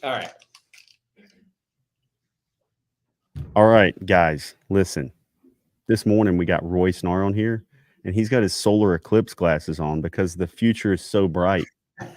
All right. All right, guys, listen. This morning we got Roy Snarr on here, and he's got his solar eclipse glasses on because the future is so bright.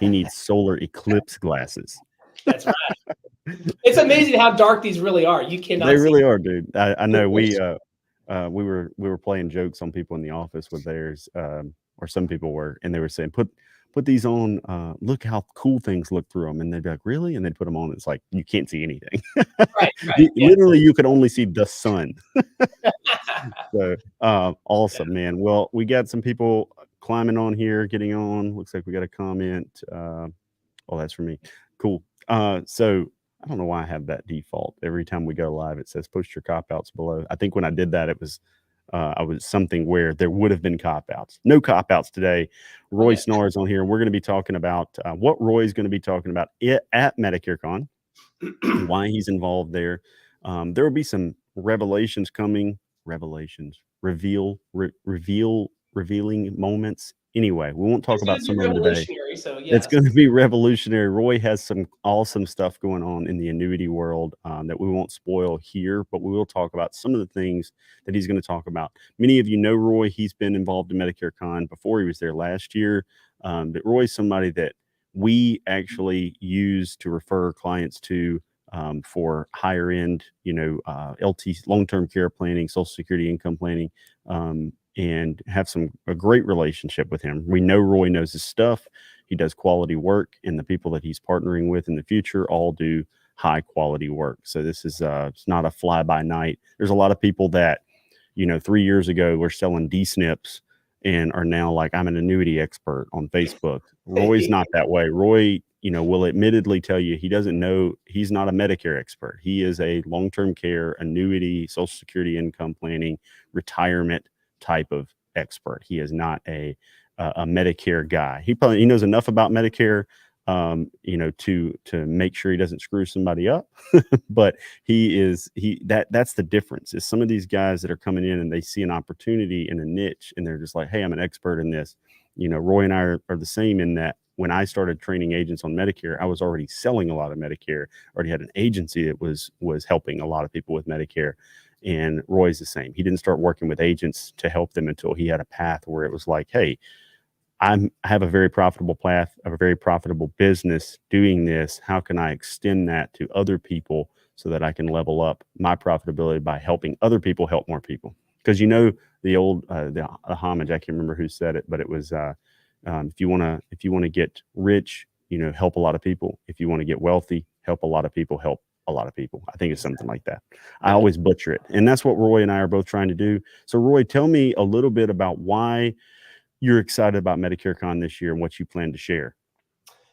He needs solar eclipse glasses. That's right. It's amazing how dark these really are. You They cannot see really are, dude. I the know bush. we were playing jokes on people in the office with theirs, or some people were, and they were saying, "Put these on. Look how cool things look through them." And they'd be like, "Really?" And they'd put them on. It's like you can't see anything. Right, right. Yeah. Literally, you could only see the sun. So awesome, man. Well, we got some people climbing on here, getting on. Looks like we got a comment. Oh, that's for me. Cool. So I don't know why I have that default. Every time we go live, it says post your cop outs below. I think when I did that, it was I was something where there would have been cop outs. No cop outs today. Roy Okay. Snarr is on here. We're going to be talking about what Roy's going to be talking about at MedicareCon, why he's involved there. There will be some revelations coming, revelations, revealing moments. Anyway, we won't talk It's going about to be some of them today. revolutionary. So, It's yes. going to be revolutionary. Roy has some awesome stuff going on in the annuity world that we won't spoil here, but we will talk about some of the things that he's going to talk about. Many of you know Roy. He's been involved in Medicare Con before. He was there last year. But Roy's somebody that we actually use to refer clients to for higher end, LT, long term care planning, Social Security income planning. And have a great relationship with him. We know Roy knows his stuff. He does quality work, and the people that he's partnering with in the future all do high quality work. So this is it's not a fly by night. There's a lot of people that 3 years ago were selling D-SNPs and are now like, I'm an annuity expert on Facebook. Roy's not that way. Roy, will admittedly tell you he doesn't know. He's not a Medicare expert. He is a long-term care, annuity, Social Security income planning, retirement type of expert. He is not a Medicare guy. He knows enough about Medicare, to make sure he doesn't screw somebody up. But that's the difference. Is some of these guys that are coming in and they see an opportunity in a niche and they're just like, hey, I'm an expert in this. Roy and I are the same in that when I started training agents on Medicare, I was already selling a lot of Medicare. Already had an agency that was helping a lot of people with Medicare. And Roy's the same. He didn't start working with agents to help them until he had a path where it was like, hey, I have a very profitable path, a very profitable business doing this. How can I extend that to other people so that I can level up my profitability by helping other people help more people? Because the old the homage, I can't remember who said it, but it was if you want to get rich, help a lot of people. If you want to get wealthy, help a lot of people. Help a lot of people. I think it's something like that. I Yeah. always butcher it, and that's what Roy and I are both trying to do. So, Roy, tell me a little bit about why you're excited about Medicare Con this year and what you plan to share.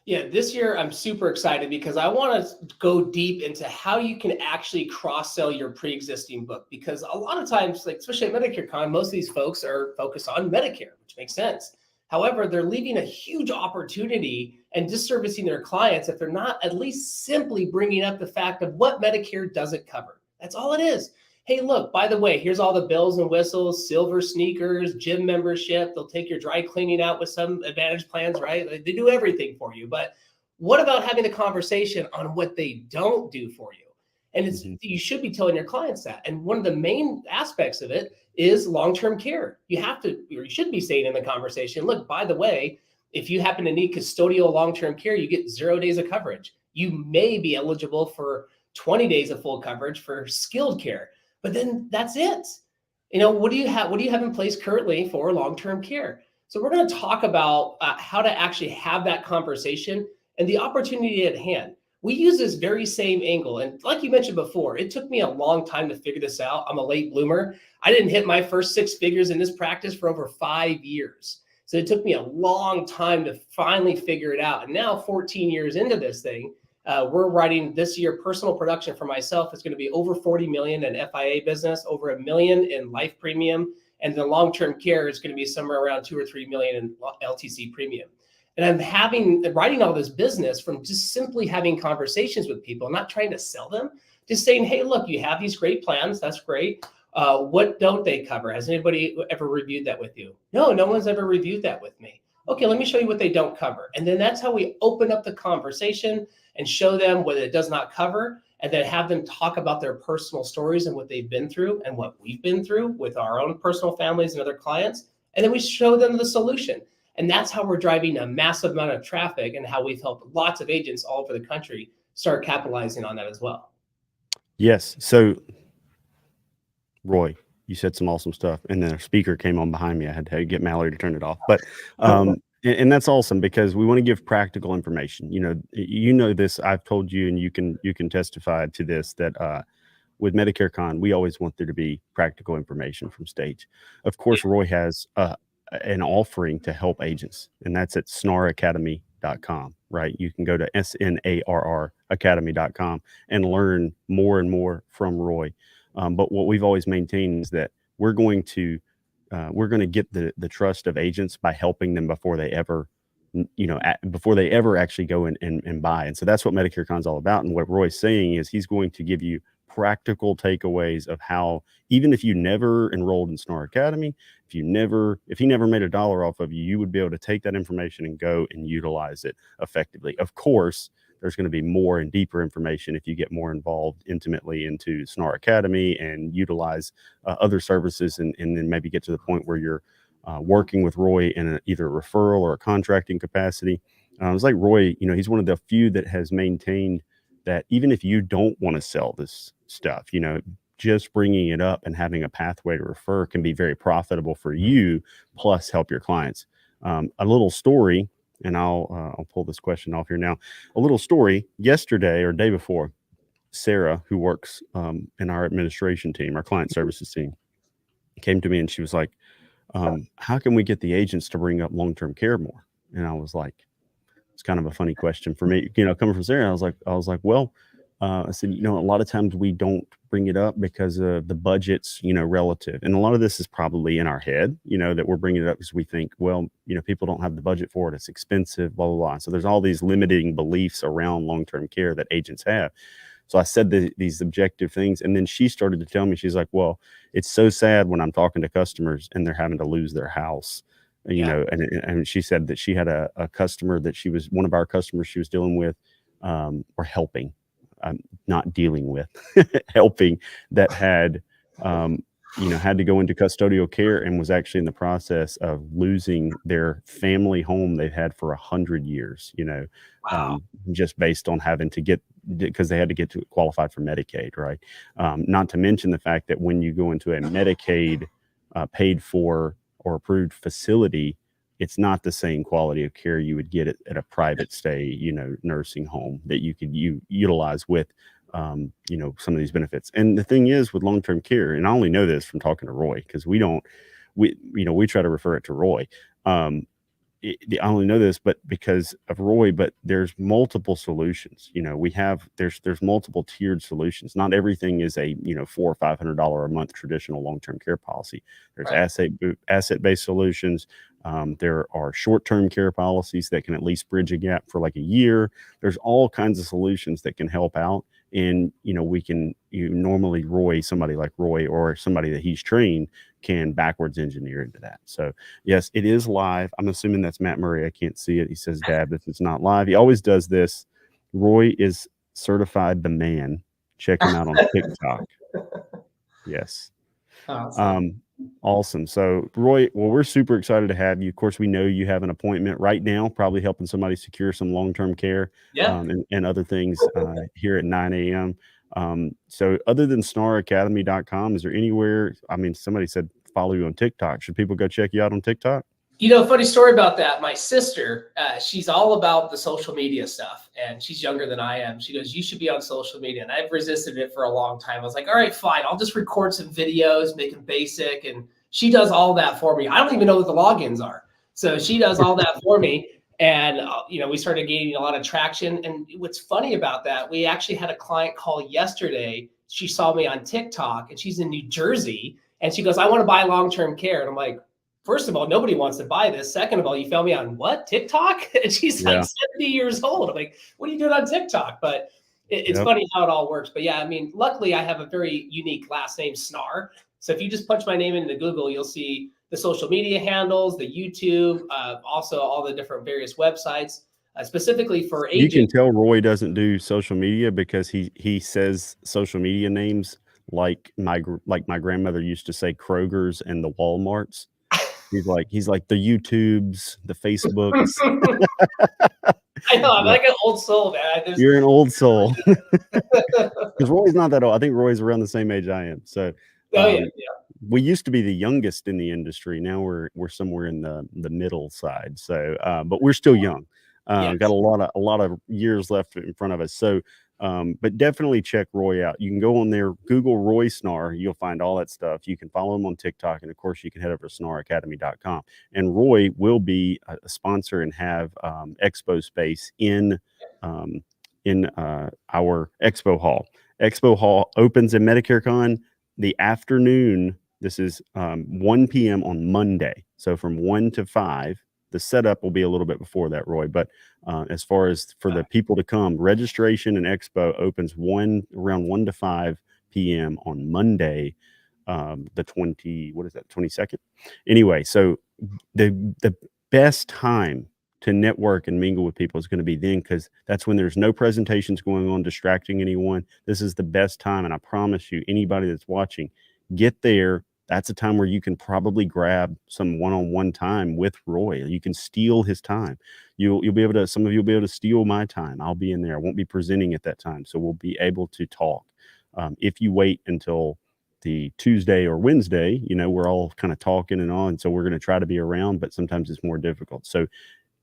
Yeah, this year I'm super excited because I want to go deep into how you can actually cross sell your pre existing book. Because a lot of times, like especially at Medicare Con, most of these folks are focused on Medicare, which makes sense. However, they're leaving a huge opportunity and disservicing their clients if they're not at least simply bringing up the fact of what Medicare doesn't cover. That's all it is. Hey, look, by the way, here's all the bells and whistles, silver sneakers, gym membership. They'll take your dry cleaning out with some advantage plans, right? They do everything for you. But what about having the conversation on what they don't do for you? And Mhm. you should be telling your clients that. And one of the main aspects of it is long-term care. You have to, or you should be saying in the conversation, look, by the way, if you happen to need custodial long-term care, you get 0 days of coverage. You may be eligible for 20 days of full coverage for skilled care, but then that's it. What do you have? What do you have in place currently for long-term care? So we're going to talk about how to actually have that conversation and the opportunity at hand. We use this very same angle. And like you mentioned before, it took me a long time to figure this out. I'm a late bloomer. I didn't hit my first 6 figures in this practice for over 5 years. So it took me a long time to finally figure it out. And now 14 years into this thing, we're writing this year personal production for myself is going to be over 40 million in FIA business, over $1 million in life premium, and the long-term care is going to be somewhere around 2 or 3 million in LTC premium. And I'm writing all this business from just simply having conversations with people, not trying to sell them, just saying, hey, look, you have these great plans. That's great. What don't they cover? Has anybody ever reviewed that with you? No, no one's ever reviewed that with me. Okay, let me show you what they don't cover. And then that's how we open up the conversation. and show them what it does not cover, and then have them talk about their personal stories and what they've been through and what we've been through with our own personal families and other clients. And then we show them the solution. And that's how we're driving a massive amount of traffic, and how we've helped lots of agents all over the country start capitalizing on that as well. Yes. So, Roy, you said some awesome stuff, and then a speaker came on behind me. I had to get Mallory to turn it off, but and that's awesome because we want to give practical information. You know this. I've told you, and you can testify to this, that with Medicare Con, we always want there to be practical information from stage. Of course, Roy has an offering to help agents, and that's at snarracademy.com. Right? You can go to SNARR academy.com and learn more and more from Roy. But what we've always maintained is that we're going to get the trust of agents by helping them before they ever actually go and buy. And so that's what Medicare Con is all about. And what Roy's saying is he's going to give you practical takeaways of how, even if you never enrolled in Snarr Academy, if he never made $1 off of you, you would be able to take that information and go and utilize it effectively. Of course, there's going to be more and deeper information if you get more involved intimately into Snarr Academy and utilize other services, and then maybe get to the point where you're working with Roy in either a referral or a contracting capacity. It's like Roy, he's one of the few that has maintained that even if you don't want to sell this stuff, just bringing it up and having a pathway to refer can be very profitable for you, plus help your clients. A little story, and I'll pull this question off here now. A little story: yesterday or day before, Sarah, who works in our administration team, our client services team, came to me and she was like, how can we get the agents to bring up long-term care more? And I was like, it's kind of a funny question for me, coming from Sarah. I was like, well, I said, a lot of times we don't bring it up because of the budgets, relative. And a lot of this is probably in our head, that we're bringing it up because we think, well, people don't have the budget for it. It's expensive, blah, blah, blah. So there's all these limiting beliefs around long-term care that agents have. So I said these objective things. And then she started to tell me, she's like, well, it's so sad when I'm talking to customers and they're having to lose their house. And she said that she had a customer that one of our customers she was dealing with, or helping, not dealing with, helping, that had to go into custodial care and was actually in the process of losing their family home they've had for 100 years, Wow. Just based on having to because they had to get qualified for Medicaid, right? Not to mention the fact that when you go into a Medicaid paid for or approved facility, it's not the same quality of care you would get at a private stay, nursing home that you could utilize with, some of these benefits. And the thing is with long-term care, and I only know this from talking to Roy, because we try to refer it to Roy. I only know this, but because of Roy, but there's multiple solutions. There's multiple tiered solutions. Not everything is a, $400 or $500 a month traditional long-term care policy. There's Right. asset-based solutions. There are short-term care policies that can at least bridge a gap for like a year. There's all kinds of solutions that can help out. And, normally somebody like Roy or somebody that he's trained can backwards engineer into that. So yes, it is live. I'm assuming that's Matt Murray. I can't see it. He says, Dab, if it's not live. He always does this. Roy is certified the man. Check him out on TikTok. Yes. Awesome. So Roy, well, we're super excited to have you. Of course, we know you have an appointment right now, probably helping somebody secure some long-term care, and other things here at 9 a.m. So other than snarracademy.com, is there anywhere, somebody said follow you on TikTok. Should people go check you out on TikTok? Funny story about that. My sister, she's all about the social media stuff, and she's younger than I am. She goes, you should be on social media. And I've resisted it for a long time. I was like, all right, fine. I'll just record some videos, make them basic. And she does all that for me. I don't even know what the logins are. So she does all that for me. And, we started gaining a lot of traction. And what's funny about that, we actually had a client call yesterday. She saw me on TikTok, and she's in New Jersey. And she goes, I want to buy long-term care. And I'm like, first of all, nobody wants to buy this. Second of all, you found me on what? TikTok? And she's like 70 years old. I'm like, what are you doing on TikTok? But it's funny how it all works. But yeah, luckily I have a very unique last name, Snarr. So if you just punch my name into Google, you'll see the social media handles, the YouTube, also all the different various websites. specifically for You can agents. tell Roy doesn't do social media because he says social media names like my grandmother used to say Kroger's and the Walmarts. He's like the YouTubes, the Facebooks. I know, I'm Yeah, like an old soul, man. you're an old soul. Because Roy's not that old. I think Roy's around the same age I am. So Oh yeah, um, we used to be the youngest in the industry. Now we're somewhere in the middle side. So but we're still young. yes, Got a lot of years left in front of us. So but definitely check Roy out. You can go on there, Google Roy Snarr. You'll find all that stuff. You can follow him on TikTok, and of course, you can head over to snarracademy.com. And Roy will be a sponsor and have expo space um, in our expo hall. Expo hall opens in MedicareCon the afternoon. This is 1 p.m. on Monday. So from 1 to 5. The setup will be a little bit before that, Roy. But as far as for the people to come, registration and expo opens around 1 to 5 p.m. on Monday, the 22nd. Anyway, so the best time to network and mingle with people is going to be then, because that's when there's no presentations going on distracting anyone. This is the best time, and I promise you, anybody that's watching, get there. That's a time where you can probably grab some one-on-one time with Roy. You can steal his time. You'll be able to, some of you will be able to steal my time. I'll be in there. I won't be presenting at that time, so we'll be able to talk. If you wait until the Tuesday or Wednesday, we're all kind of talking and on. So we're going to try to be around, but sometimes it's more difficult. So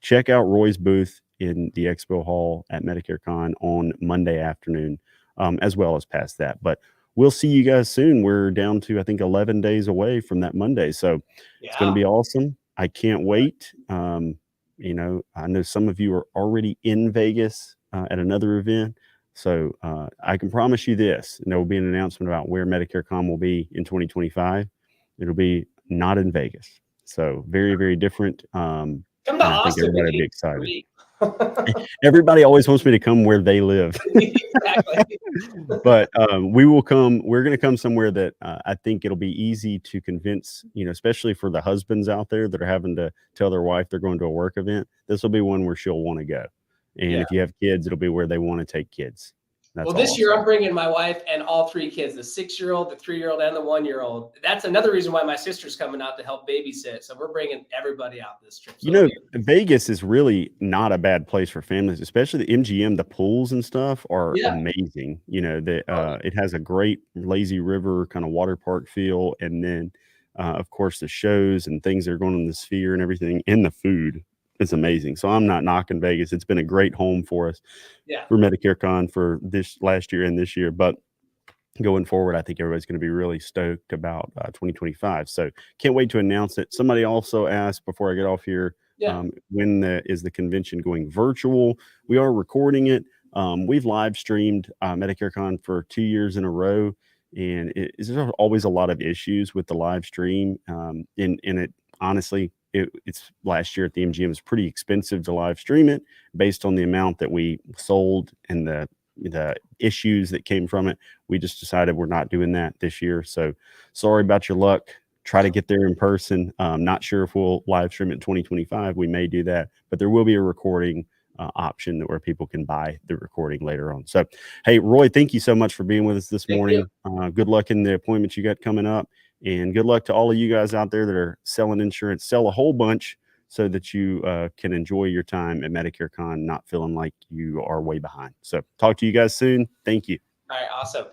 check out Roy's booth in the expo hall at MedicareCon on Monday afternoon, as well as past that. But we'll see you guys soon. We're down to, I think, 11 days away from that Monday. So it's going to be awesome. I can't wait. I know some of you are already in Vegas at another event. So I can promise you this, and there will be an announcement about where MedicareCon will be in 2025. It'll be not in Vegas. So very, very different. come to And I think Austin with everybody will be me. excited. Everybody always wants me to come where they live. Exactly. But we will come. We're going to come somewhere that I think it'll be easy to convince, especially for the husbands out there that are having to tell their wife they're going to a work event. This will be one where she'll want to go. And Yeah. if you have kids, it'll be where they want to take kids. That's Well, this year awesome. I'm bringing my wife and all 3 kids, the 6-year-old, the 3-year-old, and the 1-year-old. That's another reason why my sister's coming out to help babysit. So we're bringing everybody out this trip. So Vegas is really not a bad place for families, especially the MGM. The pools and stuff are yeah, amazing. It has a great lazy river kind of water park feel. And then, of course, the shows and things that are going on in the Sphere and everything, and the food is amazing. So I'm not knocking Vegas. It's been a great home for us yeah. for MedicareCon for this last year and this year. But going forward, I think everybody's going to be really stoked about 2025. So can't wait to announce it. Somebody also asked before I get off here, Yeah. when is the convention going virtual? We are recording it. We've live streamed MedicareCon for 2 years in a row, and there's always a lot of issues with the live stream. And it honestly, it's last year at the MGM, it's pretty expensive to live stream it based on the amount that we sold and the issues that came from it. We just decided we're not doing that this year. So sorry about your luck. Try to get there in person. Not sure if we'll live stream it in 2025. We may do that, but there will be a recording option where people can buy the recording later on. So, hey, Roy, thank you so much for being with us this morning. Good luck in the appointments you got coming up, and good luck to all of you guys out there that are selling insurance. Sell a whole bunch so that you can enjoy your time at MedicareCon, not feeling like you are way behind. So talk to you guys soon. Thank you. All right. Awesome.